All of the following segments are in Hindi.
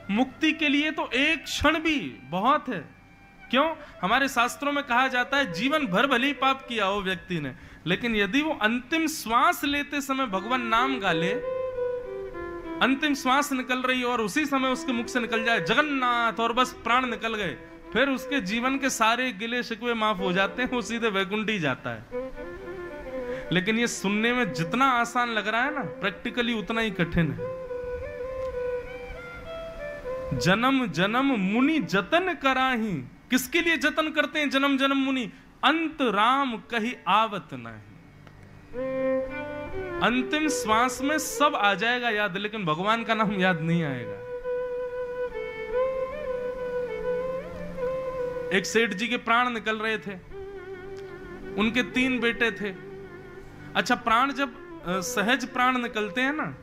मुक्ति के लिए तो एक क्षण भी बहुत है। क्यों? हमारे शास्त्रों में कहा जाता है जीवन भर भले ही पाप किया हो व्यक्ति ने, लेकिन यदि वो अंतिम श्वास लेते समय भगवान नाम गा ले, अंतिम श्वास निकल रही और उसी समय उसके मुख से निकल जाए जगन्नाथ और बस प्राण निकल गए, फिर उसके जीवन के सारे गिले शिकवे माफ हो जाते हैं, वो सीधे वैकुंठ ही जाता है। लेकिन ये सुनने में जितना आसान लग रहा है ना, प्रैक्टिकली उतना ही कठिन है। जन्म जन्म मुनि जतन कराही, किसके लिए जतन करते हैं जन्म जन्म मुनि? अंत राम कहीं आवत नहीं। अंतिम श्वास में सब आ जाएगा याद, लेकिन भगवान का नाम याद नहीं आएगा। एक सेठ जी के प्राण निकल रहे थे, उनके 3 बेटे थे। अच्छा, प्राण जब सहज प्राण निकलते हैं ना,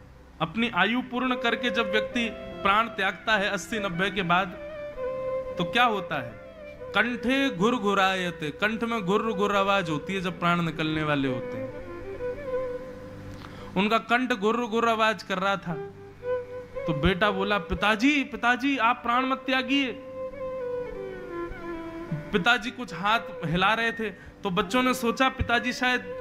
अपनी आयु पूर्ण करके जब व्यक्ति प्राण त्यागता है 80-90 के बाद, तो क्या होता है? कंठे घुर घुरायते, कंठ में घुर घुर आवाज होती है जब प्राण निकलने वाले होते हैं। उनका कंठ घुर घुर आवाज कर रहा था, तो बेटा बोला, पिताजी पिताजी आप प्राण मत त्यागिए। पिताजी कुछ हाथ हिला रहे थे, तो बच्चों ने सोचा पिताजी शायद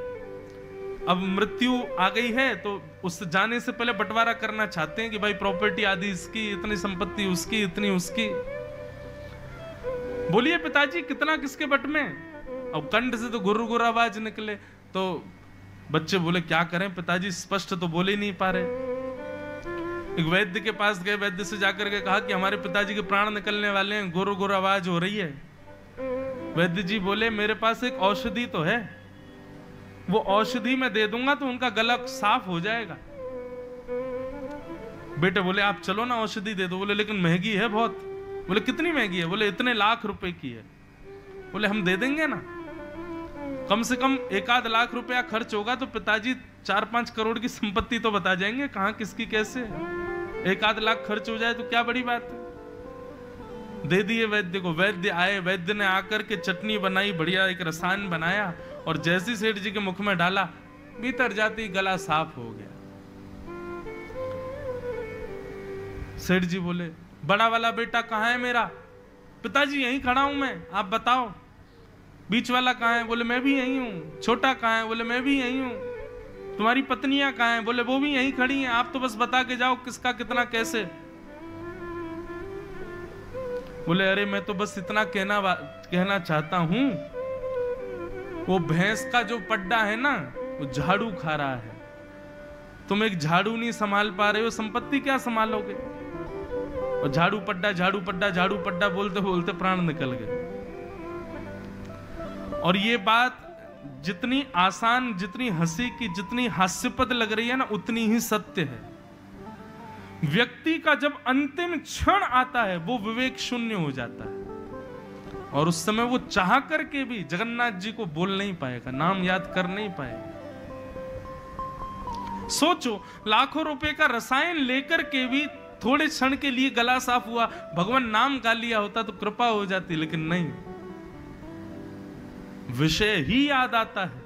अब मृत्यु आ गई है, तो उस जाने से पहले बंटवारा करना चाहते हैं कि भाई प्रॉपर्टी आदि इसकी, इतनी संपत्ति उसकी, इतनी उसकी। बोलिए पिताजी कितना किसके बट में? अब कंठ से तो गुर्र गुर्र आवाज निकले, तो बच्चे बोले क्या करें पिताजी, स्पष्ट तो बोले ही नहीं पा रहे। एक वैद्य के पास गए, वैद्य से जाकर के कहा कि हमारे पिताजी के प्राण निकलने वाले हैं, गुर्र गुर्र आवाज हो रही है। वैद्य जी बोले मेरे पास एक औषधि तो है, वो औषधि मैं दे दूंगा तो उनका गला साफ हो जाएगा। बेटे बोले आप चलो ना औषधि दे दो। बोले लेकिन महंगी है बहुत। बोले कितनी महंगी है? बोले इतने लाख रुपए की है। बोले हम दे देंगे ना, कम से कम 1-8 लाख रुपया खर्च होगा तो पिताजी 4-5 करोड़ की संपत्ति तो बता जाएंगे कहां किसकी कैसे। 1-8 लाख खर्च हो जाए तो क्या बड़ी बात है। दे दिए वैद्य को। वैद्य आए, वैद्य ने आकर के चटनी बनाई, बढ़िया एक रसायन बनाया, और जैसी सेठ जी के मुख में डाला, भीतर जाती गला साफ हो गया। सेठ जी बोले बड़ा वाला बेटा कहाँ है मेरा? पिताजी यहीं खड़ा हूं मैं, आप बताओ। बीच वाला कहाँ है? बोले मैं भी यहीं हूं। छोटा कहाँ है? बोले मैं भी यहीं हूं। तुम्हारी पत्नियां कहाँ हैं? बोले वो भी यहीं खड़ी हैं, आप तो बस बता के जाओ किसका कितना कैसे। बोले अरे मैं तो बस इतना कहना चाहता हूं, वो भैंस का जो पड्डा है ना, वो झाड़ू खा रहा है, तुम एक झाड़ू नहीं संभाल पा रहे हो, संपत्ति क्या संभालोगे? और झाड़ू पड्डा झाड़ू पड्डा झाड़ू पड्डा बोलते बोलते प्राण निकल गए। और ये बात जितनी आसान, जितनी हंसी की, जितनी हास्यपद लग रही है ना, उतनी ही सत्य है। व्यक्ति का जब अंतिम क्षण आता है वो विवेक शून्य हो जाता है, और उस समय वो चाह करके भी जगन्नाथ जी को बोल नहीं पाएगा, नाम याद कर नहीं पाएगा। सोचो, लाखों रुपए का रसायन लेकर के भी थोड़े क्षण के लिए गला साफ हुआ, भगवान नाम गा लिया होता तो कृपा हो जाती, लेकिन नहीं, विषय ही याद आता है।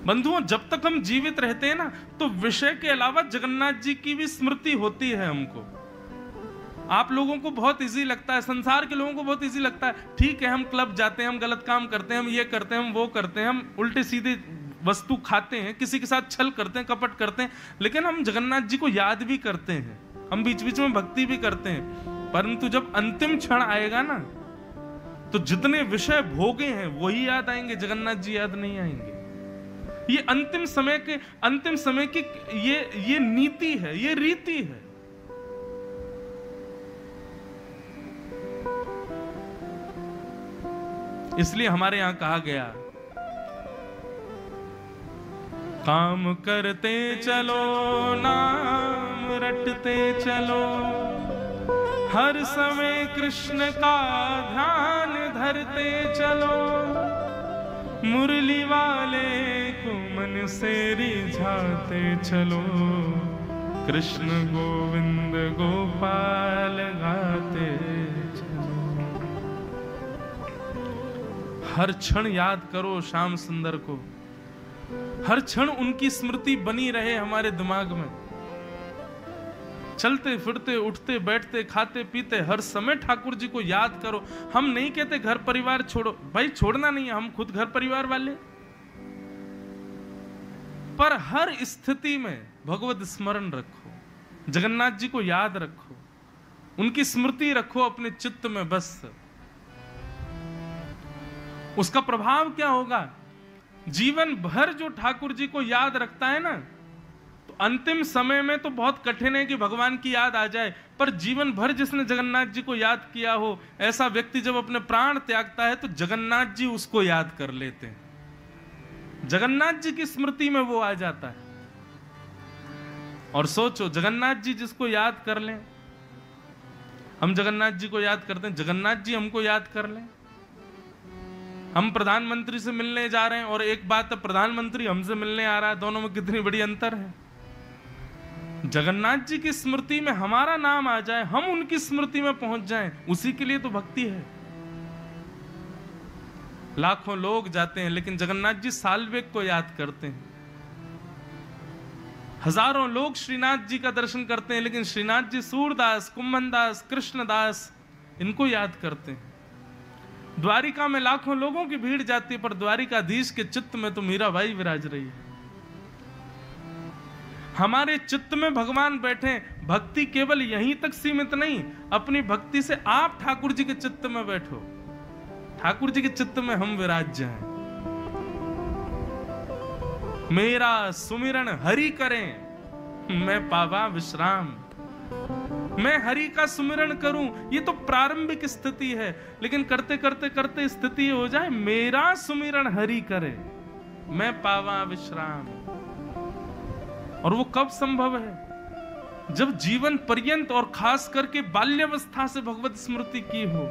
बंधुओं, जब तक हम जीवित रहते हैं ना, तो विषय के अलावा जगन्नाथ जी की भी स्मृति होती है हमको। आप लोगों को बहुत इजी लगता है, संसार के लोगों को बहुत इजी लगता है, ठीक है हम क्लब जाते हैं, हम गलत काम करते हैं, हम ये करते हैं, हम वो करते हैं, हम उल्टे सीधे वस्तु खाते हैं, किसी के साथ छल करते हैं, कपट करते हैं, लेकिन हम जगन्नाथ जी को याद भी करते हैं, हम बीच बीच में भक्ति भी करते हैं। परंतु जब अंतिम क्षण आएगा ना, तो जितने विषय भोगे हैं वही याद आएंगे, जगन्नाथ जी याद नहीं आएंगे। ये अंतिम समय की ये नीति है, ये रीति है। इसलिए हमारे यहां कहा गया, काम करते चलो, नाम रटते चलो, हर समय कृष्ण का ध्यान धरते चलो, मुरली वाले को मन से रिझाते चलो, कृष्ण गोविंद गोपाल गाते चलो। हर क्षण याद करो श्याम सुंदर को, हर क्षण उनकी स्मृति बनी रहे हमारे दिमाग में। चलते फिरते उठते बैठते खाते पीते हर समय ठाकुर जी को याद करो। हम नहीं कहते घर परिवार छोड़ो, भाई छोड़ना नहीं है, हम खुद घर परिवार वाले, पर हर स्थिति में भगवत स्मरण रखो, जगन्नाथ जी को याद रखो, उनकी स्मृति रखो अपने चित्त में बस। उसका प्रभाव क्या होगा? जीवन भर जो ठाकुर जी को याद रखता है ना, तो अंतिम समय में तो बहुत कठिन है कि भगवान की याद आ जाए, पर जीवन भर जिसने जगन्नाथ जी को याद किया हो, ऐसा व्यक्ति जब अपने प्राण त्यागता है तो जगन्नाथ जी उसको याद कर लेते हैं, जगन्नाथ जी की स्मृति में वो आ जाता है। और सोचो, जगन्नाथ जी जिसको याद कर लें, हम जगन्नाथ जी को याद करते हैं, जगन्नाथ जी हमको याद कर लें। हम प्रधानमंत्री से मिलने जा रहे हैं और एक बात है, प्रधानमंत्री हमसे मिलने आ रहा है, दोनों में कितनी बड़ी अंतर है। जगन्नाथ जी की स्मृति में हमारा नाम आ जाए, हम उनकी स्मृति में पहुंच जाएं, उसी के लिए तो भक्ति है। लाखों लोग जाते हैं लेकिन जगन्नाथ जी साल्वेक को याद करते हैं। हजारों लोग श्रीनाथ जी का दर्शन करते हैं लेकिन श्रीनाथ जी सूरदास, कुंभनदास, कृष्णदास इनको याद करते हैं। द्वारिका में लाखों लोगों की भीड़ जाती है पर द्वारिकाधीश के चित्त में तो मीराबाई विराज रही है। हमारे चित्त में भगवान बैठे। भक्ति केवल यहीं तक सीमित नहीं, अपनी भक्ति से आप ठाकुर जी के चित्त में बैठो, ठाकुर जी के चित्त में हम विराज जाएं। मेरा सुमिरन हरि करें मैं पावा विश्राम। मैं हरि का सुमिरन करूं, ये तो प्रारंभिक स्थिति है, लेकिन करते करते करते स्थिति हो जाए मेरा सुमिरन हरि करे मैं पावा विश्राम। और वो कब संभव है? जब जीवन पर्यंत और खास करके बाल्यावस्था से भगवत स्मृति की हो,